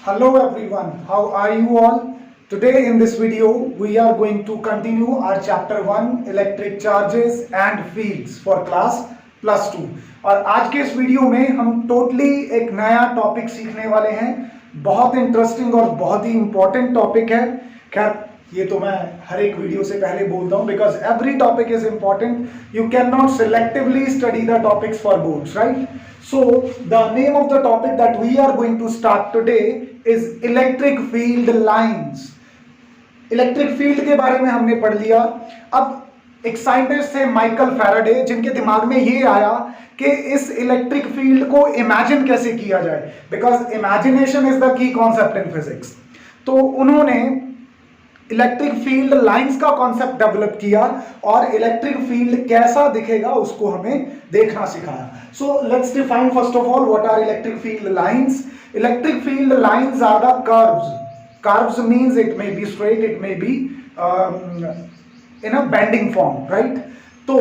Hello everyone, how are you all? Today in this video we are going to continue our chapter 1 electric charges and fields for class plus 2 और आज के इस video में हम totally एक नया topic सीखने वाले हैं। बहुत इंटरेस्टिंग और बहुत ही इंपॉर्टेंट टॉपिक है। खैर ये तो मैं हर एक वीडियो से पहले बोलता हूँ because every topic is important. You can not selectively study the topics for boards, right? So the name of the topic that we are going to start today is electric field lines. Electric field के बारे में हमने पढ़ लिया। अब एक scientist थे Michael Faraday, जिनके दिमाग में ये आया कि इस इलेक्ट्रिक फील्ड को इमेजिन कैसे किया जाए, because imagination is the key concept in physics. तो उन्होंने इलेक्ट्रिक फील्ड लाइंस का कॉन्सेप्ट डेवलप किया और इलेक्ट्रिक फील्ड कैसा दिखेगा उसको हमें देखना सिखाया। So let's define first of all what are electric field lines. Electric field lines are the curves. Curves means it may be straight, it may be in a bending form, right? So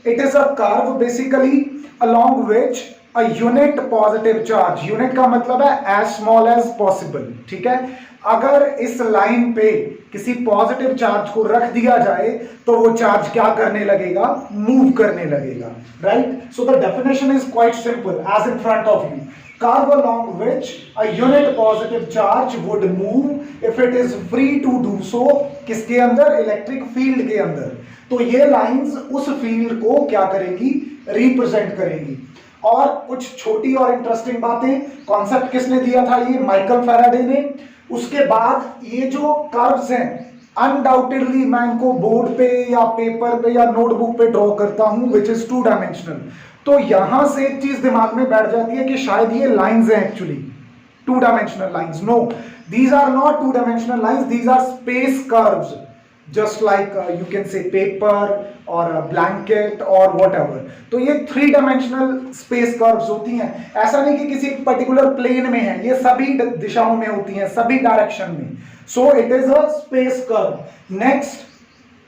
it is a curve basically along which a unit positive charge, unit का मतलब है as small as possible, ठीक है? अगर इस line पे किसी positive charge को रख दिया जाए तो वो चार्ज क्या करने लगेगा? मूव करने लगेगा, right? So the definition is quite simple as in front of you. Curve along which a unit positive charge would move if it is free to do so. किसके अंदर? इलेक्ट्रिक फील्ड के अंदर. तो ये lines उस field को क्या करेंगी? रिप्रेजेंट करेंगी. और कुछ छोटी और इंटरेस्टिंग बातें, कॉन्सेप्ट किसने दिया था? ये माइकल फैराडे ने. उसके बाद ये जो कर्व्स हैं, अनडाउटेडली मैं इनको बोर्ड पे या पेपर पे या नोटबुक पे ड्रॉ करता हूं विच इज टू डायमेंशनल. तो यहां से एक चीज दिमाग में बैठ जाती है कि शायद ये लाइंस हैं actually two dimensional lines. No, these are not two dimensional lines, these are space curves, just like you can say paper or a blanket or whatever. तो ये थ्री डायमेंशनल स्पेस कर्व्स होती हैं. ऐसा नहीं कि किसी particular plane में है, ये सभी दिशाओं में होती हैं, सभी डायरेक्शन में. सो it is a space curve. Next,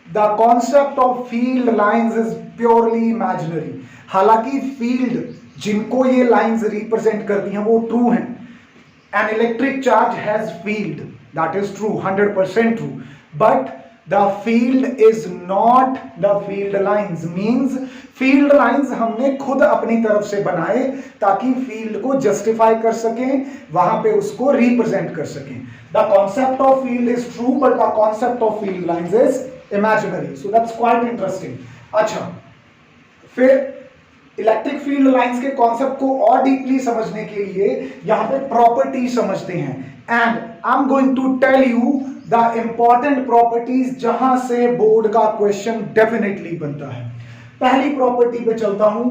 the concept of field lines is purely imaginary. हालांकि फील्ड जिनको ये लाइंस रिप्रेजेंट करती हैं वो ट्रू हैं. An electric charge has field, that is true, 100% true. But the field is not the field lines. means field lines हमने खुद अपनी तरफ से बनाए ताकि फील्ड को जस्टिफाई कर सकें, वहां पे उसको रिप्रेजेंट कर सकें. the concept of field is true but the concept of field lines is imaginary. so that's quite interesting. अच्छा, फिर इलेक्ट्रिक फील्ड लाइंस के कॉन्सेप्ट को और डीपली समझने के लिए यहां पे प्रॉपर्टी समझते हैं. And I am going to tell you the important properties जहां से बोर्ड का क्वेश्चन डेफिनेटली बनता है. पहली प्रॉपर्टी पे चलता हूं.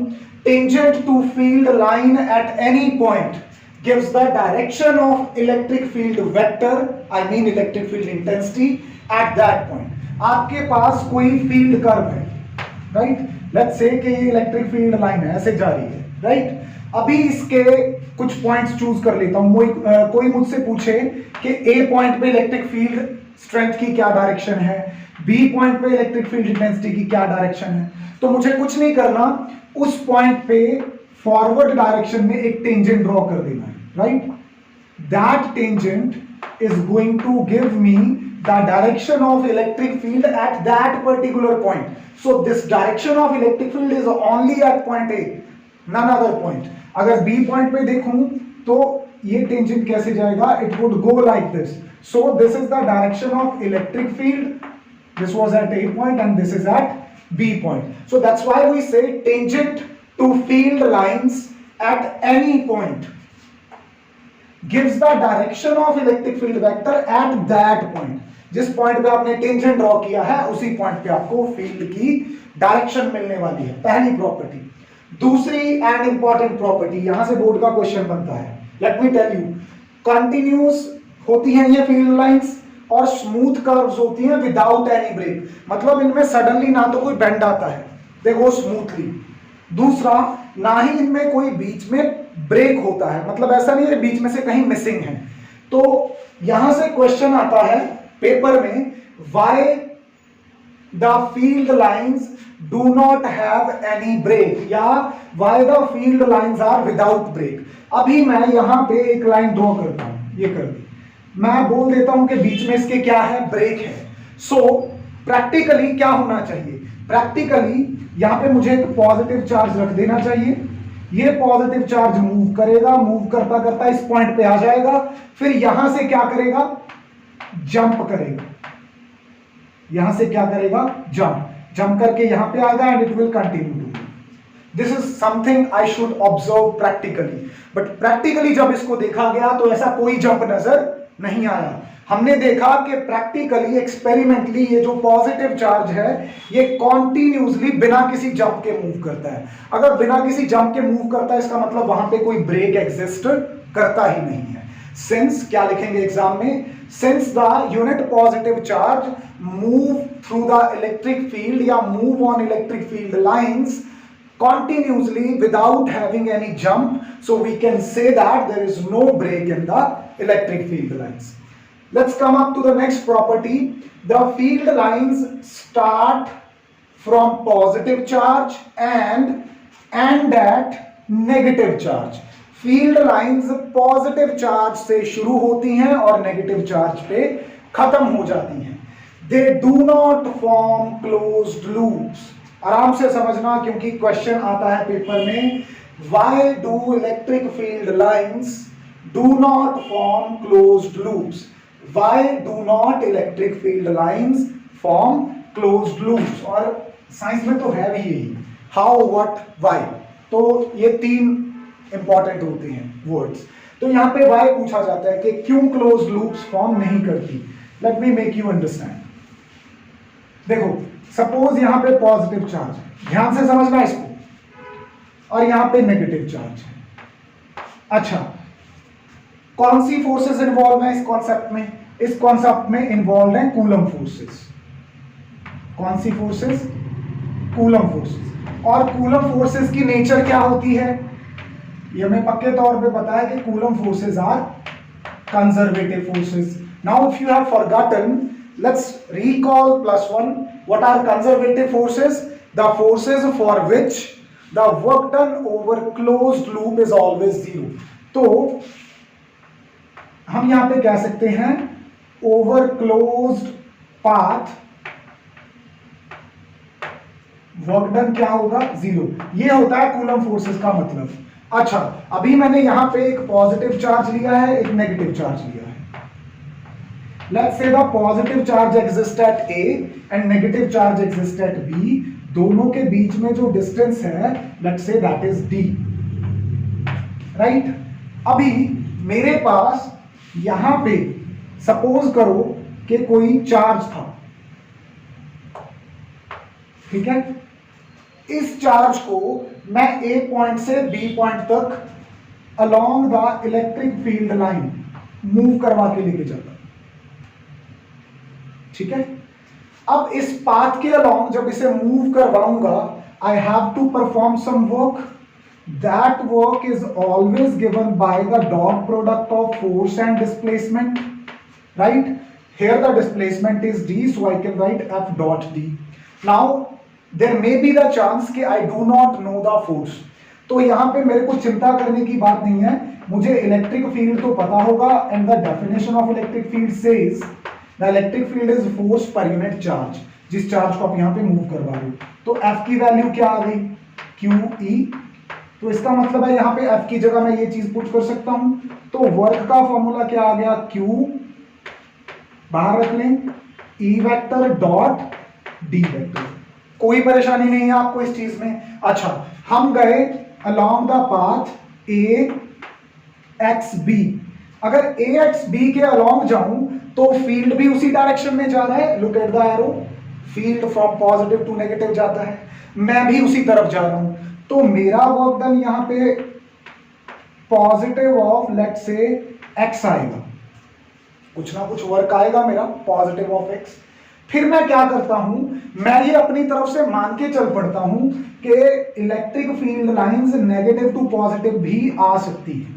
Tangent to field line at any point gives the direction of electric field vector, I mean electric field intensity at that point. आपके पास कोई फील्ड कर्व है, राइट? लेट्स से कि ये इलेक्ट्रिक फील्ड लाइन है, ऐसे जा रही है, राइट? अभी इसके कुछ पॉइंट्स चूज कर लेता हूं. कोई मुझसे पूछे कि ए पॉइंट पे इलेक्ट्रिक फील्ड स्ट्रेंथ की क्या डायरेक्शन है, बी पॉइंट पे इलेक्ट्रिक फील्ड इंटेंसिटी की क्या डायरेक्शन है, तो मुझे कुछ नहीं करना, उस पॉइंट पे फॉरवर्ड डायरेक्शन में एक टेंजेंट ड्रॉ कर देना है, right? That tangent is going to give me the direction of electric field at that particular point. So this direction of electric field is only at point A, none other point. अगर B point पे देखूं तो ये टेंजेंट कैसे जाएगा? It would go like this. So this is the direction of electric field. This was at A point and this is at B point. So that's why we say tangent to field lines at any point gives the direction of electric field vector at that point. जिस point पे आपने tangent draw किया है उसी point पे आपको field की direction मिलने वाली है. पहली प्रॉपर्टी. दूसरी एंड इंपॉर्टेंट प्रॉपर्टी, यहां से बोर्ड का क्वेश्चन बनता है. Let me tell you, continuous होती हैं ये फील्ड लाइंस और स्मूथ कर्व्स होती हैं विदाउट एनी ब्रेक. मतलब इनमें सडनली ना तो कोई बेंड आता है, देखो स्मूथली. दूसरा, ना ही इनमें कोई बीच में ब्रेक होता है, मतलब ऐसा नहीं है बीच में से कहीं मिसिंग है. तो यहां से क्वेश्चन आता है पेपर में, why the field lines do not have any break, या why the field lines are without break. अभी मैं यहां पे एक लाइन ड्रॉ करता हूं, ये कर दी। मैं बोल देता हूं कि बीच में इसके क्या है, ब्रेक है। सो प्रैक्टिकली क्या होना चाहिए, प्रैक्टिकली यहां पे मुझे एक पॉजिटिव चार्ज रख देना चाहिए। ये पॉजिटिव चार्ज मूव करेगा, मूव करता करता इस पॉइंट पे आ जाएगा, फिर यहां से क्या करेगा, जंप करेगा। यहां से क्या करेगा, जंप करके यहां पे आएगा and it will continue to. This is something I should observe practically. But practically जब इसको देखा गया तो ऐसा कोई जंप नजर नहीं आया। हमने देखा कि प्रैक्टिकली एक्सपेरिमेंटली ये जो पॉजिटिव चार्ज है ये कॉन्टिन्यूसली बिना किसी जंप के मूव करता है। अगर बिना किसी जंप के मूव करता है इसका मतलब वहां पे कोई ब्रेक एग्जिस्ट करता ही नहीं है। सिंस क्या लिखेंगे एग्जाम में, since the unit positive charge move through the electric field या move on electric field lines continuously without having any jump, so we can say that there is no break in the electric field lines. Let's come up to the next property. The field lines start from positive charge and end at negative charge. Field lines positive charge से शुरू होती हैं और negative charge पे खत्म हो जाती हैं। They do not form closed loops. आराम से समझना क्योंकि क्वेश्चन आता है पेपर में, why do electric field lines do not form closed loops? Why do not electric field lines form closed loops? और साइंस में तो है भी यही, how, what, why। तो ये तीन इंपॉर्टेंट होते हैं वर्ड्स। तो यहाँ पे why पूछा जाता है कि क्यों closed loops फॉर्म नहीं करती। Let me make you understand। देखो सपोज यहां पे पॉजिटिव चार्ज है, ध्यान से समझना इसको, और यहां पे नेगेटिव चार्ज है। अच्छा, कौन सी फोर्सेस इन्वॉल्व है इस कॉन्सेप्ट में, इस कॉन्सेप्ट में इन्वॉल्व है कूलम फोर्सेस। कौन सी फोर्सेस, कूलम फोर्सेस। और कूलम फोर्सेस की नेचर क्या होती है, ये हमें पक्के तौर पे पता है कि Coulomb forces are conservative forces. Now if you have forgotten, let's recall +1. What are conservative forces? The forces for which the work done over closed loop is always 0. तो हम यहां पे कह सकते हैं over closed path work done क्या होगा, 0। ये होता है कूलम फोर्सेस का मतलब। अच्छा, अभी मैंने यहां पे एक पॉजिटिव चार्ज लिया है, एक नेगेटिव चार्ज लिया है। Let's say the positive charge exists at A and negative charge exists at B. दोनों के बीच में जो डिस्टेंस है, let's say that is D, right? अभी मेरे पास यहां पे सपोज करो कि कोई चार्ज था, ठीक है। इस चार्ज को मैं A पॉइंट से B पॉइंट तक along the electric field line move करवा के लेके जाता, ठीक है। अब इस पाथ के अलोंग जब इसे मूव करवाऊंगा, I have to perform some work. That work is always given by the dot product of force and displacement, right. Here the displacement is d, so I can write f dot d. Now there may be the chance कि I do not know the force। तो यहां पे मेरे को चिंता करने की बात नहीं है, मुझे इलेक्ट्रिक फील्ड तो पता होगा, and the definition of electric field says The electric field is force per unit charge। जिस चार्ज को आप यहां पे मूव करवा रहे हो, तो F की वैल्यू क्या आ गई, QE। तो इसका मतलब है यहां पे F की जगह मैं ये चीज पुट कर सकता हूं। तो वर्क का फॉर्मूला क्या आ गया, Q बाहर रख लें, E vector dot D vector. कोई परेशानी नहीं है आपको इस चीज में। अच्छा, हम गए अलोंग द पाथ AXB। अगर AXB के अलोंग जाऊं तो फील्ड भी उसी डायरेक्शन में जा रहा है। Look at the arrow, field from positive to negative जाता है, मैं भी उसी तरफ जा रहा हूं। तो मेरा वर्क डन यहां पे positive of let's say x आएगा, कुछ ना कुछ वर्क आएगा मेरा पॉजिटिव ऑफ x। फिर मैं क्या करता हूं, मैं ये अपनी तरफ से मान के चल पड़ता हूं कि electric field lines negative to positive भी आ सकती है,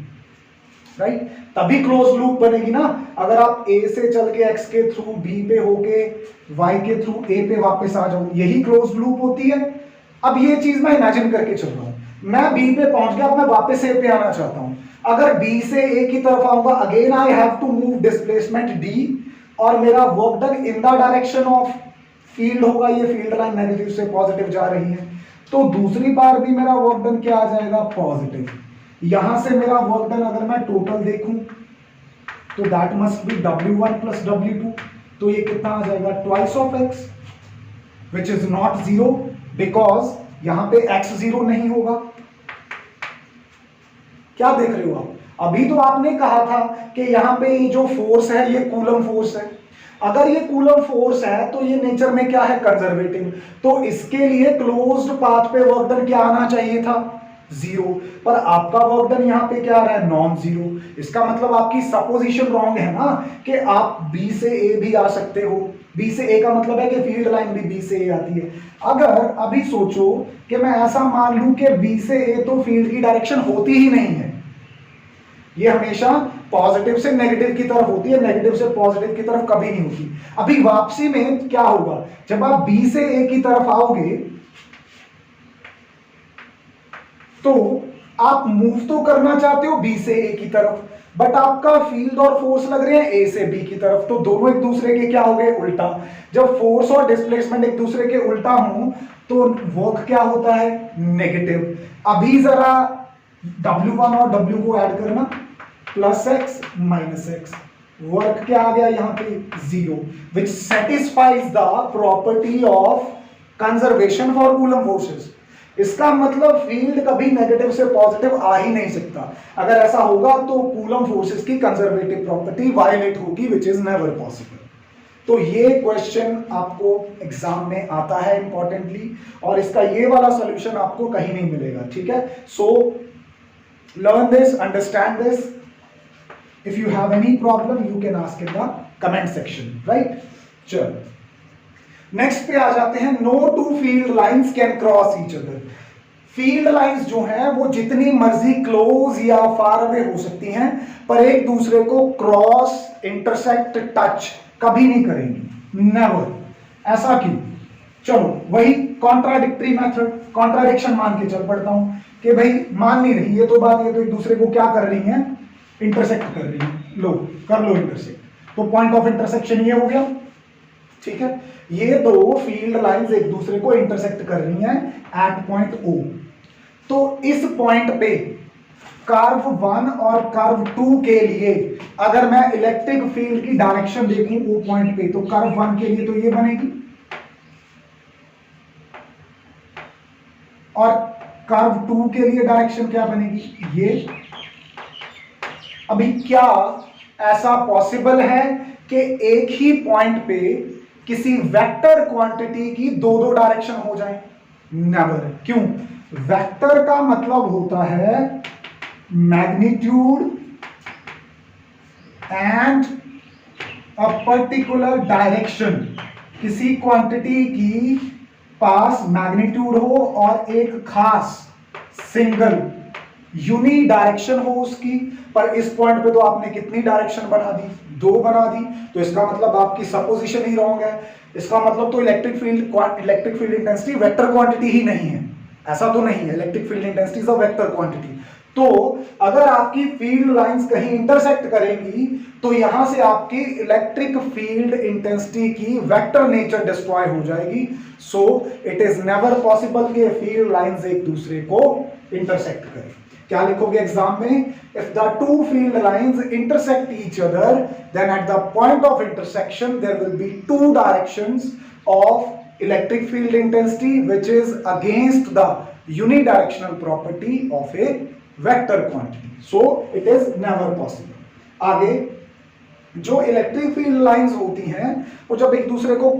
राइट। तभी क्लोज लूप बनेगी ना। अगर आप A से चल के X के थ्रू B पे होके Y के थ्रू A पे वापस आ जाओ, यही क्लोज लूप होती है। अब ये चीज मैं इमेजिन करके चल रहा हूं, मैं बी पे पहुंच गया, अब मैं वापस ए पे आना चाहता हूं। अगर बी से ए की तरफ आऊंगा, again I have to move displacement D, और मेरा work done in the direction of field होगा। ये फील्ड लाइन नेगेटिव से पॉजिटिव जा रही है, तो दूसरी बार भी मेरा वर्क डन क्या आ जाएगा, पॉजिटिव। यहां से मेरा वर्क डन अगर मैं टोटल देखूं तो that must be W1 plus W2, तो ये कितना आ जाएगा, twice of x, which is not zero because यहां पे x जीरो नहीं होगा। क्या देख रहे हो आप? अभी तो आपने कहा था कि यहां पे ये जो फोर्स है ये कूलम फोर्स है। अगर ये कूलम फोर्स है तो ये नेचर में क्या है, कंजर्वेटिव, तो इसके लिए क्लोज्ड पाथ पे वर्क डन क्या आना चाहिए था, जीरो। पर आपका वर्क डन यहां पे क्या आ रहा है, नॉन जीरो। इसका मतलब आपकी सपोजिशन रॉन्ग है ना, कि आप बी से ए भी आ सकते हो। बी से ए का मतलब है कि फील्ड लाइन भी बी से ए आती है। अगर अभी सोचो कि मैं ऐसा मान लूं कि बी से ए तो फील्ड की डायरेक्शन होती ही नहीं है, ये हमेशा पॉजिटिव से नेगेटिव की तरफ होती है, नेगेटिव से पॉजिटिव की तरफ कभी नहीं होती। अभी वापसी में क्या होगा, जब आप बी से ए की तरफ आओगे तो आप मूव तो करना चाहते हो बी से ए की तरफ, बट आपका फील्ड और फोर्स लग रहे हैं ए से बी की तरफ, तो दोनों एक दूसरे के क्या हो गए, उल्टा। जब फोर्स और डिस्प्लेसमेंट एक दूसरे के उल्टा हो तो वर्क क्या होता है, नेगेटिव। अभी जरा W1 और W को ऐड करना, plus x minus x, work क्या आ गया यहां पे, zero, which satisfies the property of conservation for coulomb forces. इसका मतलब फील्ड कभी नेगेटिव से पॉजिटिव आ ही नहीं सकता। अगर ऐसा होगा तो कूलम फोर्सेस की कंजर्वेटिव प्रॉपर्टी वायलेट होगी, विच इज नेवर पॉसिबल। तो ये क्वेश्चन आपको एग्जाम में आता है इंपॉर्टेंटली, और इसका ये वाला सॉल्यूशन आपको कहीं नहीं मिलेगा, ठीक है। So learn this, understand this. If you have any problem you can ask in the comment section, right. चलो नेक्स्ट पे आ जाते हैं। No two field lines can cross each other. Field lines जो हैं वो जितनी मर्जी क्लोज या फार अवे हो सकती हैं, पर एक दूसरे को क्रॉस, इंटरसेक्ट, टच कभी नहीं करेंगी, नेवर। ऐसा क्यों? चलो वही कॉन्ट्राडिक्टरी मेथड, कॉन्ट्राडिक्शन मान के चल पड़ता हूं कि भाई मान नहीं रही ये तो बात, ये तो एक दूसरे को क्या कर रही हैं, इंटरसेक्ट कर रही हैं। लो कर लो इंटरसेक्ट, तो पॉइंट ऑफ इंटरसेक्शन ये हो गया, ठीक है। ये दो फील्ड लाइंस एक दूसरे को इंटरसेक्ट कर रही हैं एट पॉइंट O। तो इस पॉइंट पे कर्व 1 और कर्व 2 के लिए अगर मैं इलेक्ट्रिक फील्ड की डायरेक्शन देखूं वो पॉइंट पे, तो कर्व 1 के लिए तो ये बनेगी, और कर्व 2 के लिए डायरेक्शन क्या बनेगी, ये। अभी क्या ऐसा पॉसिबल है कि एक ही पॉइंट पे किसी वेक्टर क्वांटिटी की दो दो डायरेक्शन हो जाए? नेवर। क्यों? वेक्टर का मतलब होता है magnitude and a particular direction. किसी क्वांटिटी की पास मैग्नीट्यूड हो और एक खास सिंगल यूनी डायरेक्शन हो उसकी। पर इस पॉइंट पे तो आपने कितनी डायरेक्शन बना दी, दो बना दी, तो इसका मतलब आपकी सपोजिशन ही रॉन्ग है। इसका मतलब तो electric field intensity vector quantity ही नहीं है, ऐसा तो नहीं है। Electric field intensity is a vector quantity. तो अगर आपकी फील्ड लाइंस कहीं इंटरसेक्ट करेंगी तो यहां से आपकी इलेक्ट्रिक फील्ड इंटेंसिटी की वेक्टर नेचर डिस्ट्रॉय हो जाएगी। So it is never possible कि फील्ड लाइंस एक दूसरे को इंटरसेक्ट करें। क्या लिखोगे एग्जाम में? If the two field lines intersect each other then at the point of intersection there will be two directions of electric field intensity which is against the unidirectional property of a vector quantity. So it is never possible. आगे जो electric field lines होती हैं वो जब एक दूसरे को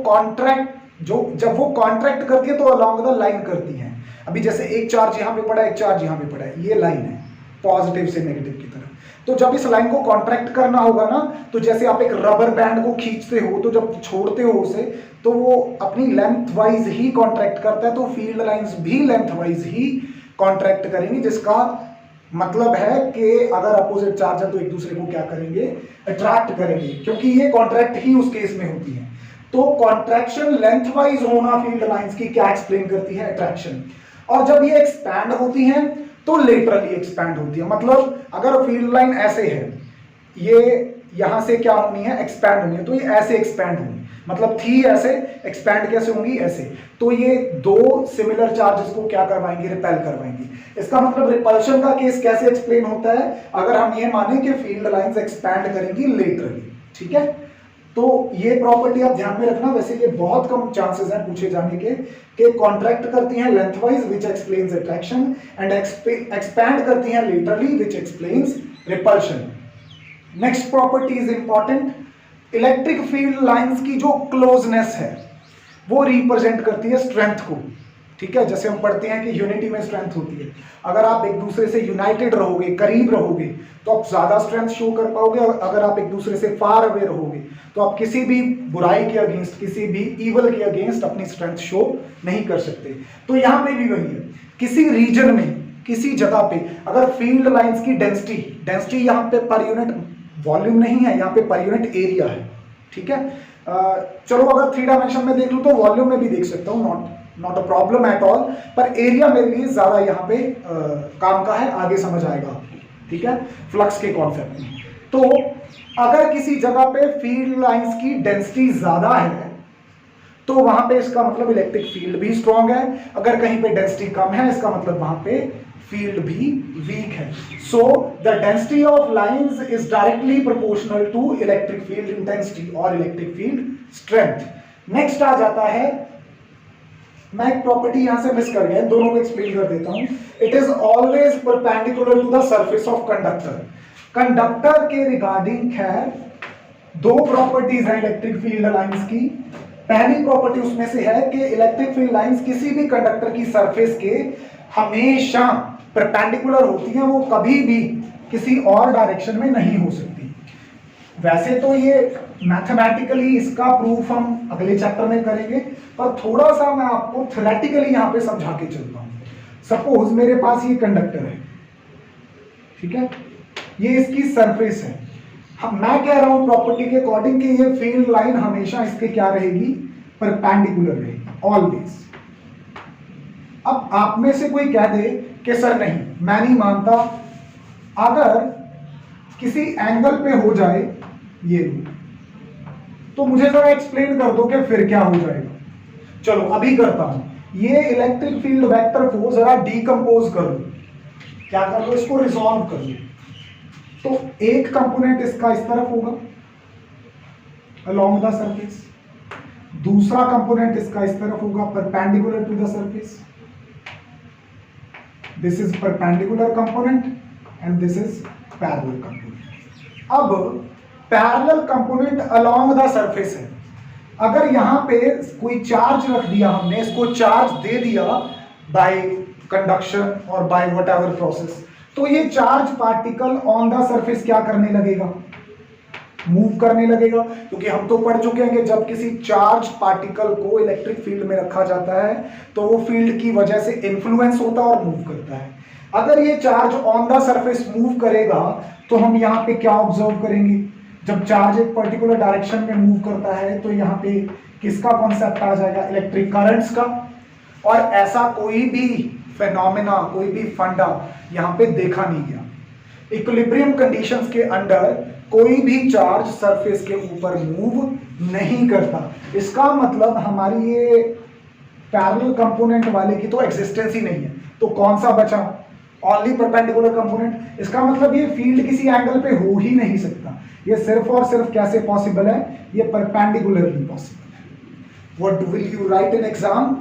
जब वो कॉन्ट्रैक्ट करती है तो अलोंग द लाइन करती हैं। अभी जैसे एक चार्ज यहां पे पड़ा है, एक चार्ज यहां पे पड़ा है, ये लाइन है पॉजिटिव से नेगेटिव की तरफ। तो जब इस लाइन को कॉन्ट्रैक्ट करना होगा ना, तो जैसे आप एक रबर बैंड को खींचते हो तो जब छोड़ते हो उसे तो वो अपनी लेंथ वाइज ही कॉन्ट्रैक्ट करता है, तो फील्ड लाइंस भी लेंथ वाइज ही कॉन्ट्रैक्ट करेंगी, जिसका मतलब है कि अगर अपोजिट चार्ज है तो एक दूसरे को क्या करेंगे, अट्रैक्ट करेंगे, क्योंकि ये कॉन्ट्रैक्ट ही उस केस में होती है। तो कॉन्ट्रैक्शन लेंथ वाइज होना फील्ड लाइंस की क्या एक्सप्लेन करती है? अट्रैक्शन। और जब ये एक्सपैंड होती हैं तो लेटरली एक्सपैंड होती है। मतलब अगर फील्ड लाइन ऐसे है, ये यहां से क्या होनी है, एक्सपैंड होनी है, तो ये ऐसे एक्सपैंड होंगी। मतलब थी ऐसे, एक्सपैंड कैसे होंगी, ऐसे। तो ये दो सिमिलर चार्जेस को क्या करवाएंगे, रिपेल करवाएंगे। इसका मतलब रिपल्शन का केस कैसे एक्सप्लेन होता है, अगर हम ये माने कि फील्ड लाइंस एक्सपैंड करेंगी लेटरली। ठीक है, तो ये प्रॉपर्टी आप ध्यान में रखना। वैसे ये बहुत कम चांसेस हैं पूछे जाने के, कि कॉन्ट्रैक्ट करती हैं lengthwise which explains attraction, and expand करती हैं laterally which explains repulsion. Next property is important. Electric field lines की जो क्लोजनेस है वो रिप्रेजेंट करती है स्ट्रेंथ को। ठीक है, जैसे हम पढ़ते हैं कि यूनिटी में स्ट्रेंथ होती है। अगर आप एक दूसरे से यूनाइटेड रहोगे, करीब रहोगे, तो आप ज्यादा स्ट्रेंथ शो कर पाओगे। अगर आप एक दूसरे से फार अवे रहोगे तो आप किसी भी बुराई के अगेंस्ट, किसी भी इवल के अगेंस्ट अपनी स्ट्रेंथ शो नहीं कर सकते। तो यहां पे भी वही है, किसी रीजन में, किसी जगह पे अगर फील्ड लाइंस की डेंसिटी यहाँ पे पर यूनिट वॉल्यूम नहीं है, यहाँ पे पर यूनिट एरिया है। ठीक है, चलो अगर 3 डायमेंशन में देख लूं तो वॉल्यूम में भी देख सकता हूं, not a problem at all, पर एरिया मेरे लिए ज्यादा यहाँ पे काम का है, आगे समझ आएगा आपको। ठीक है, फ्लक्स के कॉन्सेप्ट में। तो अगर किसी जगह पे फील्ड लाइंस की डेंसिटी ज्यादा है तो वहां पे इसका मतलब इलेक्ट्रिक फील्ड भी स्ट्रॉन्ग है। अगर कहीं पे डेंसिटी कम है, इसका मतलब वहां पे फील्ड भी वीक है। So the density of lines is directly proportional to electric field intensity और इलेक्ट्रिक फील्ड स्ट्रेंथ। नेक्स्ट आ जाता है, मैं एक प्रॉपर्टी यहां से मिस कर गया, दोनों को एक्सप्लेन कर देता हूं। It is always perpendicular to the surface of conductor. Conductor के रिगार्डिंग खैर दो प्रॉपर्टीज हैं इलेक्ट्रिक फील्ड लाइंस की। पहली प्रॉपर्टी उसमें से है कि इलेक्ट्रिक फील्ड लाइंस किसी भी कंडक्टर की सरफेस के हमेशा परपेंडिकुलर होती हैं, वो कभी भी किसी और डायरेक्शन में नहीं हो सकती। वैसे तो ये मैथमेटिकली इसका प्रूफ हम अगले चैप्टर में करेंगे, पर थोड़ा सा मैं आपको थ्योरेटिकली यहां पे समझा के चलता हूं। सपोज मेरे पास ये कंडक्टर है, ठीक है, ये इसकी सरफेस है। मैं कह रहा हूं प्रॉपर्टी के अकॉर्डिंग कि ये फील्ड लाइन हमेशा इसके क्या रहेगी, परपेंडिकुलर रहेगी, ऑलवेज। अब आप में से कोई कह दे कि सर नहीं, मैं नहीं मानता, अगर किसी एंगल पे हो जाए ये, तो मुझे जरा एक्सप्लेन कर दो कि फिर क्या हो जाएगा। चलो अभी करता हूं। ये इलेक्ट्रिक फील्ड वेक्टर को जरा डीकंपोज कर लो, क्या कर लो, इसको रिजॉल्व कर लो। तो एक कंपोनेंट इसका इस तरफ होगा अलोंग द सरफेस, दूसरा कंपोनेंट इसका इस तरफ होगा perpendicular to the surface. This is perpendicular component and this is parallel component. अब parallel component along the surface है। अगर यहां पे कोई चार्ज रख दिया हमने, इसको चार्ज दे दिया बाय कंडक्शन और बाय व्हाटएवर प्रोसेस, तो ये charge particle on the surface क्या करने लगेगा, मूव करने लगेगा। क्योंकि हम तो पढ़ चुके हैं कि जब किसी चार्ज पार्टिकल को इलेक्ट्रिक फील्ड में रखा जाता है तो वो फील्ड की वजह से इन्फ्लुएंस होता है और मूव करता है। अगर ये charge on the surface move करेगा तो हम यहाँ पे क्या ऑब्जर्व करेंगे, जब चार्ज एक पर्टिकुलर डायरेक्शन में मूव करता है तो यहाँ पे किसका कॉन्सेप्ट आ जाएगा, इलेक्ट्रिक करंट्स का। और ऐसा कोई भी फेनोमेना, कोई भी फंडा यहाँ पे देखा नहीं गया। इक्विलिब्रियम कंडीशंस के अंडर कोई भी चार्ज सरफेस के ऊपर मूव नहीं करता। इसका मतलब हमारी ये पैरेलल कंपोनेंट वाले की तो एग्जिस्टेंस ही नहीं है। तो कौन सा बचा, ओनली परपेंडिकुलर कंपोनेंट। इसका मतलब ये फील्ड किसी एंगल पे हो ही नहीं सकता। ये सिर्फ और सिर्फ कैसे पॉसिबल है, ये परपेंडिकुलरली पॉसिबल है। What will you right in exam?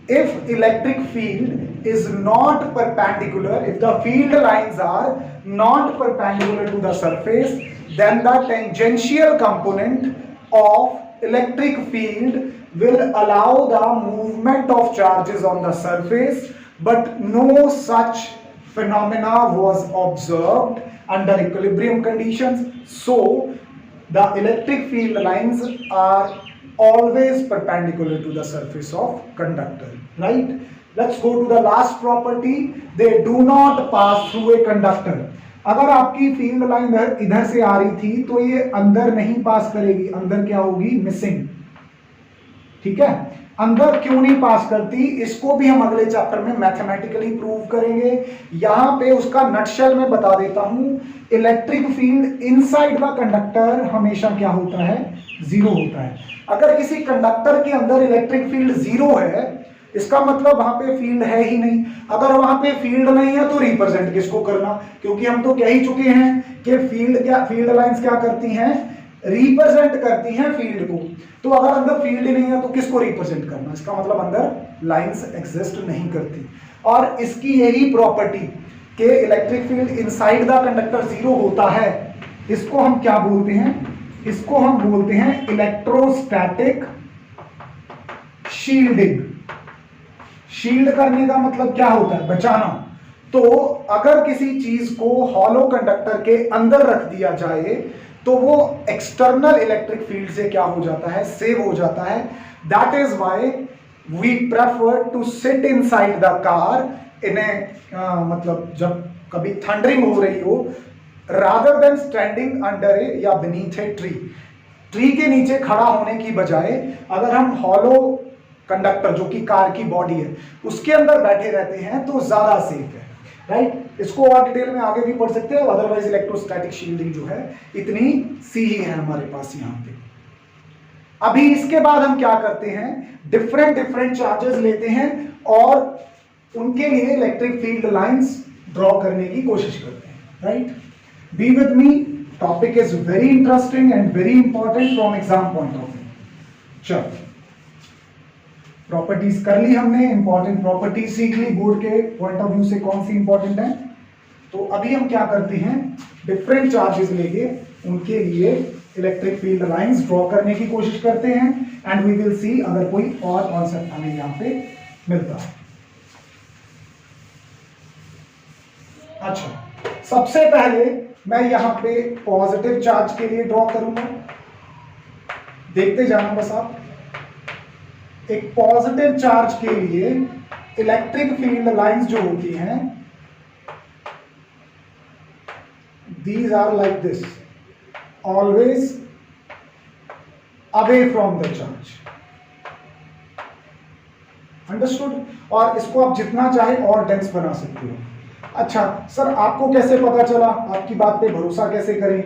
If electric field is not perpendicular, if the field lines are not perpendicular to the surface, then the tangential component of electric field will allow the movement of charges on the surface, but no such phenomena was observed under equilibrium conditions. So the electric field lines are always perpendicular to the surface of conductor, right? Let's go to the last property. They do not pass through a conductor. अगर आपकी field line इधर से आ रही थी तो ये अंदर नहीं पास करेगी, अंदर क्या होगी, मिसिंग। ठीक है, अंदर क्यों नहीं पास करती, इसको भी हम अगले चैप्टर में मैथमेटिकली प्रूव करेंगे। यहां पे उसका नटशेल में बता देता हूं, electric field inside the conductor हमेशा क्या होता है, जीरो होता है। अगर किसी कंडक्टर के अंदर इलेक्ट्रिक फील्ड जीरो है, इसका मतलब वहां पे फील्ड है ही नहीं। अगर वहां पे फील्ड नहीं है तो रिप्रेजेंट किसको करना, क्योंकि हम तो कह ही चुके हैं कि फील्ड लाइंस क्या करती हैं, रिप्रेजेंट करती हैं फील्ड को। तो अगर अंदर फील्ड ही नहीं है तो किसको रिप्रेजेंट करना, इसका मतलब अंदर लाइंस एग्जिस्ट नहीं करती। और इसकी यही प्रॉपर्टी कि electric field inside the conductor zero होता है, इसको हम क्या बोलते हैं, इसको हम बोलते हैं इलेक्ट्रोस्टैटिक शील्डिंग। शील्ड करने का मतलब क्या होता है, बचाना। तो अगर किसी चीज को हॉलो कंडक्टर के अंदर रख दिया जाए तो वो एक्सटर्नल इलेक्ट्रिक फील्ड से क्या हो जाता है, सेव हो जाता है। That is why we prefer to sit inside the car in a मतलब जब कभी थंडरिंग हो रही हो, rather than standing under a या बीनीथ ए ट्री। ट्री के नीचे खड़ा होने की बजाय अगर हम हॉलो कंडक्टर जो कि कार की बॉडी है उसके अंदर बैठे रहते हैं तो ज्यादा सेफ है, राइट। इसको और डिटेल में आगे भी पढ़ सकते हैं, अदरवाइज इलेक्ट्रोस्टैटिक शील्डिंग जो है इतनी सी ही है हमारे पास यहाँ पे। अभी इसके बाद हम क्या करते हैं, डिफरेंट चार्जेस लेते हैं और उनके लिए इलेक्ट्रिक फील्ड लाइंस ड्रॉ करने की कोशिश करते हैं, right. Be with me, topic is very interesting and very important from exam point of view. चलो, प्रॉपर्टीज कर ली हमने, इंपॉर्टेंट प्रॉपर्टीज सीख ली, बोर्ड के पॉइंट ऑफ व्यू से कौन सी इंपॉर्टेंट है। तो अभी हम क्या करते हैं, डिफरेंट चार्जेस लेके उनके लिए इलेक्ट्रिक फील्ड लाइंस ड्रॉ करने की कोशिश करते हैं एंड वी विल सी अगर कोई और कॉन्सेप्ट हमें यहां पे मिलता है। अच्छा, सबसे पहले मैं यहां पे पॉजिटिव चार्ज के लिए ड्रॉ करूंगा, देखते जाना बस आप। एक पॉजिटिव चार्ज के लिए इलेक्ट्रिक फील्ड लाइंस जो होती हैं, these are like this, always away from the charge, understood। और इसको आप जितना चाहे और डेंस बना सकते हो। अच्छा सर, आपको कैसे पता चला, आपकी बात पे भरोसा कैसे करें?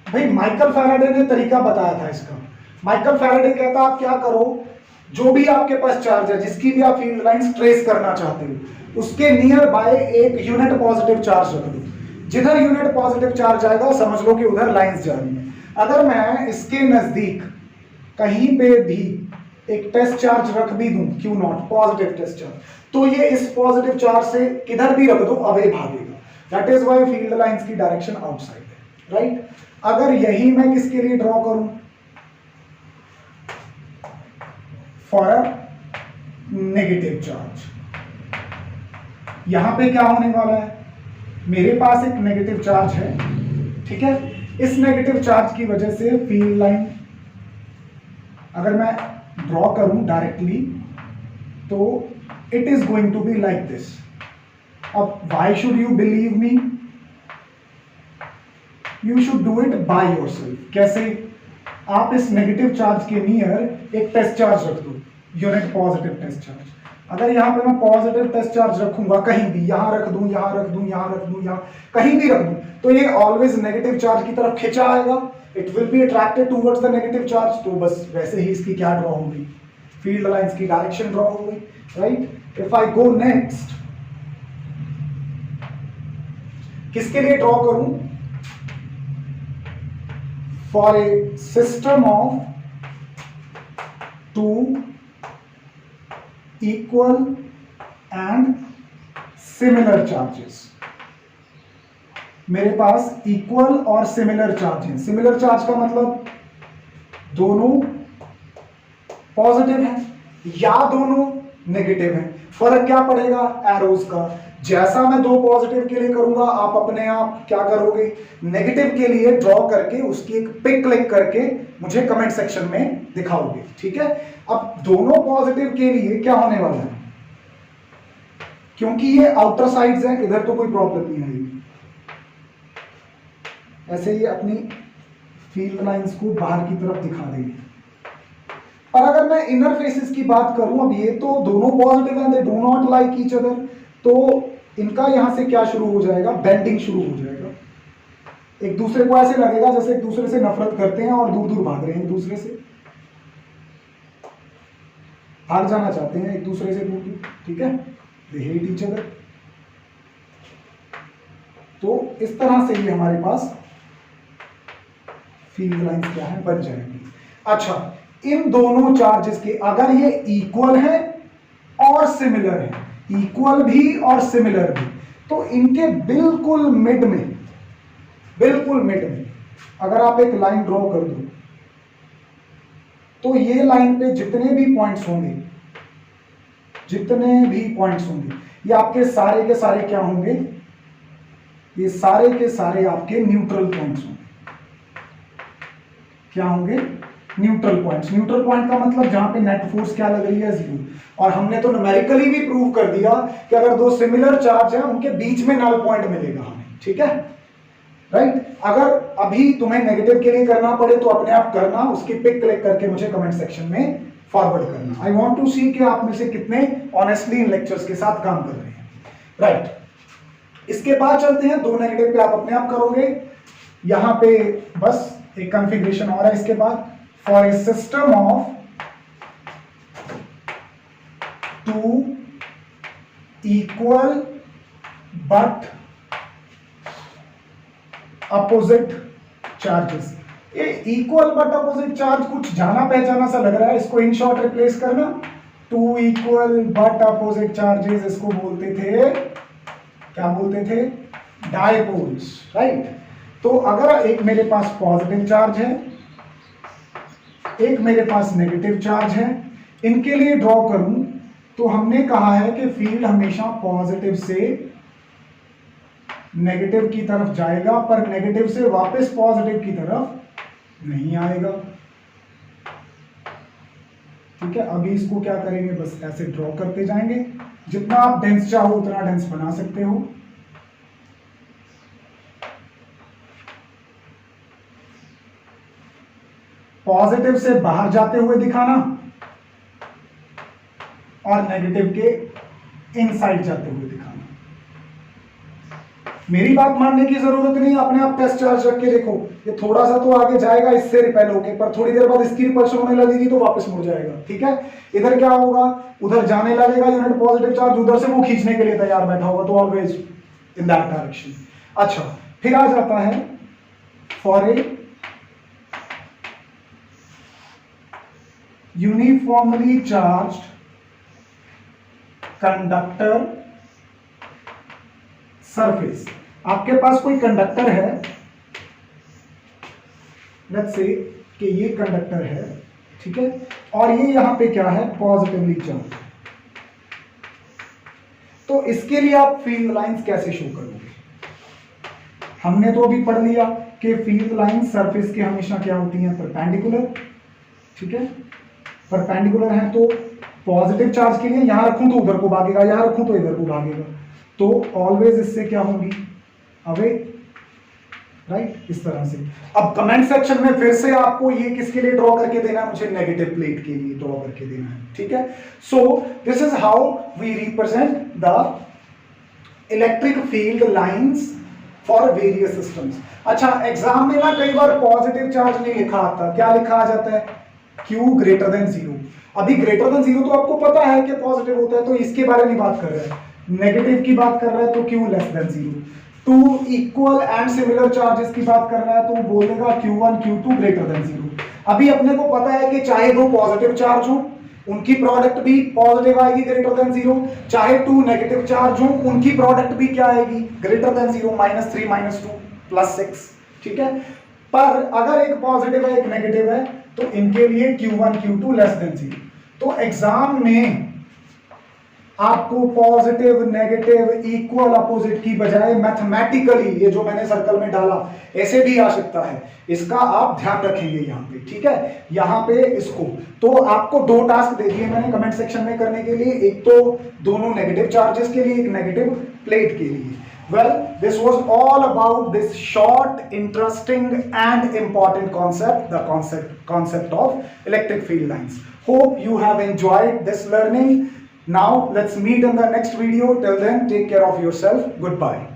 भाई माइकल फैराडे ने तरीका बताया था इसका। माइकल फैराडे कहता आप क्या करो, जो भी आपके पास चार्ज है, जिसकी भी आप फील्ड लाइंस ट्रेस करना चाहते हो, उसके नियर बाय एक यूनिट पॉजिटिव चार्ज रख दो। जिधर यूनिट पॉजिटिव चार्ज आएगा समझ लो कि उधर लाइंस जा रही है। अगर मैं इसके नजदीक कहीं पे भी एक टेस्ट चार्ज रख भी दूं, Q not positive test charge, तो ये इस पॉजिटिव चार्ज से किधर भी रख दो अवे भागेगा। That is why field lines की डायरेक्शन आउटसाइड है, राइट। अगर यही मैं किसके लिए ड्रॉ करूं, फॉर अ नेगेटिव चार्ज, यहां पे क्या होने वाला है, मेरे पास एक नेगेटिव चार्ज है, ठीक है। इस नेगेटिव चार्ज की वजह से फील्ड लाइन अगर मैं ड्रॉ करूं डायरेक्टली तो it is going to be like this. अब why should you believe me, you should do it by yourself. कैसे, आप इस नेगेटिव चार्ज के नियर एक टेस्ट चार्ज रख दो, यूनिट पॉजिटिव टेस्ट चार्ज। अगर यहां पे मैं पॉजिटिव टेस्ट चार्ज रखूंगा कहीं भी, यहां रख दूं, यहां रख दूं, यहां रख दूं, यहां कहीं भी रख दूं, तो ये ऑलवेज नेगेटिव चार्ज की तरफ खिंचा आएगा, it will be attracted towards the negative charge. तो बस वैसे ही इसकी क्या ड्रॉ होगी, फील्ड लाइंस की डायरेक्शन ड्रॉ होगी, right. If I go next, किसके लिए ड्रॉ करूं, for a system of two equal and similar charges. मेरे पास इक्वल और सिमिलर चार्ज है। सिमिलर चार्ज का मतलब दोनों पॉजिटिव है या दोनों नेगेटिव है। फर्क क्या पड़ेगा, एरोज का। जैसा मैं दो पॉजिटिव के लिए करूंगा, आप अपने आप क्या करोगे, नेगेटिव के लिए ड्रॉ करके उसकी एक पिक क्लिक करके मुझे कमेंट सेक्शन में दिखाओगे, ठीक है। अब दोनों पॉजिटिव के लिए क्या होने वाला है, क्योंकि ये आउटर साइड्स हैं, इधर तो कोई प्रॉब्लम नहीं आएगी। ऐसे ही अपनी फील्ड लाइंस को बाहर की तरफ दिखा देंगे। और अगर मैं इनर फेसेस की बात करूं, अब ये तो दोनों पॉजिटिव हैं, they do not like each other, तो इनका यहां से क्या शुरू हो जाएगा, बेंडिंग शुरू हो जाएगा। एक दूसरे को ऐसे लगेगा जैसे एक दूसरे से नफरत करते हैं और दूर दूर भाग रहे हैं, एक दूसरे से भाग जाना चाहते हैं, एक दूसरे से दूर दूर, ठीक है, दे हेट ईच अदर। तो इस तरह से ये हमारे पास फील्ड लाइंस क्या है, बन जाएंगी। अच्छा, इन दोनों चार्जेस के अगर ये इक्वल है और सिमिलर है, इक्वल भी और सिमिलर भी, तो इनके बिल्कुल मिड में, बिल्कुल मिड में अगर आप एक लाइन ड्रॉ कर दो, तो ये लाइन पे जितने भी पॉइंट्स होंगे, जितने भी पॉइंट्स होंगे, ये आपके सारे के सारे क्या होंगे, ये सारे के सारे आपके न्यूट्रल पॉइंट्स होंगे। क्या होंगे, न्यूट्रल पॉइंट्स। न्यूट्रल पॉइंट का मतलब जहां पे नेट फोर्स क्या लग रही है, जीरो। और हमने तो न्यूमेरिकली भी प्रूव कर दिया कि अगर दो सिमिलर चार्ज हैं उनके बीच में नल पॉइंट मिलेगा हमें, ठीक है, राइट। अगर अभी तुम्हें नेगेटिव के लिए करना पड़े तो अपने आप करना, उसकी पिक क्लिक करके मुझे कमेंट सेक्शन में फॉरवर्ड करना। आई वांट टू सी कि आप में से कितने ऑनेस्टली इन लेक्चर्स के साथ काम कर रहे हैं, राइट। इसके बाद चलते हैं, दो नेगेटिव पे आप अपने आप करोगे। यहां पे बस एक कॉन्फ़िगरेशन और है इसके बाद, for a system of two equal but opposite charges. ये इक्वल बट अपोजिट चार्ज कुछ जाना पहचाना सा लग रहा है, इसको इन शॉर्ट रिप्लेस करना, two equal but opposite charges, इसको बोलते थे, क्या बोलते थे, डायपोल्स, राइट। तो अगर एक मेरे पास पॉजिटिव चार्ज है, एक मेरे पास नेगेटिव चार्ज है, इनके लिए ड्रॉ करूं तो हमने कहा है कि फील्ड हमेशा पॉजिटिव से नेगेटिव की तरफ जाएगा, पर नेगेटिव से वापस पॉजिटिव की तरफ नहीं आएगा, ठीक है। अभी इसको क्या करेंगे, बस ऐसे ड्रॉ करते जाएंगे, जितना आप डेंस चाहो उतना डेंस बना सकते हो। पॉजिटिव से बाहर जाते हुए दिखाना और नेगेटिव के इनसाइड जाते हुए दिखाना। मेरी बात मानने की जरूरत नहीं, अपने आप टेस्ट चार्ज रख के देखो, ये थोड़ा सा तो आगे जाएगा इससे रिपेल होके, पर थोड़ी देर बाद इसकी रिपल्शन होने लगेगी तो वापस मुड़ जाएगा, ठीक है। इधर क्या होगा, उधर जाने लगेगा यूनिट पॉजिटिव चार्ज, उधर से वो खींचने के लिए तैयार बैठा होगा, तो ऑलवेज इन दैट डायरेक्शन। अच्छा, फिर आ जाता है for a uniformly charged conductor surface. आपके पास कोई कंडक्टर है, लेट्स से कि ये कंडक्टर है, ठीक है, और ये यहां पे क्या है, पॉजिटिवली चार्ज। तो इसके लिए आप फील्ड लाइंस कैसे शो करोगे? हमने तो अभी पढ़ लिया कि फील्ड लाइंस सरफेस के हमेशा क्या होती हैं, परपेंडिकुलर, ठीक है। परपेंडिकुलर है तो पॉजिटिव चार्ज के लिए यहां रखूं तो उधर को भागेगा, यहां रखूं तो इधर को भागेगा, तो ऑलवेज इससे क्या होंगी, अवे, राइट, इस तरह से। अब कमेंट सेक्शन में फिर से आपको ये किसके लिए ड्रॉ करके देना है, मुझे नेगेटिव प्लेट के लिए ड्रॉ करके देना है, ठीक है। So this is how we represent the electric field lines for various systems. अच्छा, एग्जाम में ना कई बार पॉजिटिव चार्ज नहीं लिखा आता, क्या लिखा आ जाता है, Q ग्रेटर देन जीरो। अभी ग्रेटर देन जीरो तो आपको पता है कि पॉजिटिव होता है, तो इसके बारे में बात कर रहे हैं, नेगेटिव की बात कर रहा है तो Q less than zero. Two equal and similar charges की बात कर रहा है तो बोलेगा Q1 Q2 greater than zero. अभी अपने को पता है कि चाहे दो पॉजिटिव चार्ज हो उनकी प्रोडक्ट भी पॉजिटिव आएगी ग्रेटर देन जीरो, चाहे टू नेगेटिव चार्ज हो उनकी प्रोडक्ट भी क्या आएगी, ग्रेटर देन जीरो, -3 -2 +6, ठीक है। पर अगर एक पॉजिटिव है एक नेगेटिव है तो इनके लिए Q1 Q2 less than zero. तो एग्जाम में आपको पॉजिटिव नेगेटिव इक्वल अपोजिट की बजाय मैथमेटिकली ये जो मैंने सर्कल में डाला ऐसे भी आ सकता है, इसका आप ध्यान रखेंगे यहाँ पे, ठीक है। यहाँ पे इसको तो आपको दो टास्क दे दिए मैंने कमेंट सेक्शन में करने के लिए, एक तो दोनों नेगेटिव चार्जेस के लिए, एक नेगेटिव प्लेट के लिए। Well, this was all about this short, interesting and important concept, the concept of electric field lines. Hope you have enjoyed this learning. Now let's meet in the next video. Till then, take care of yourself. Goodbye.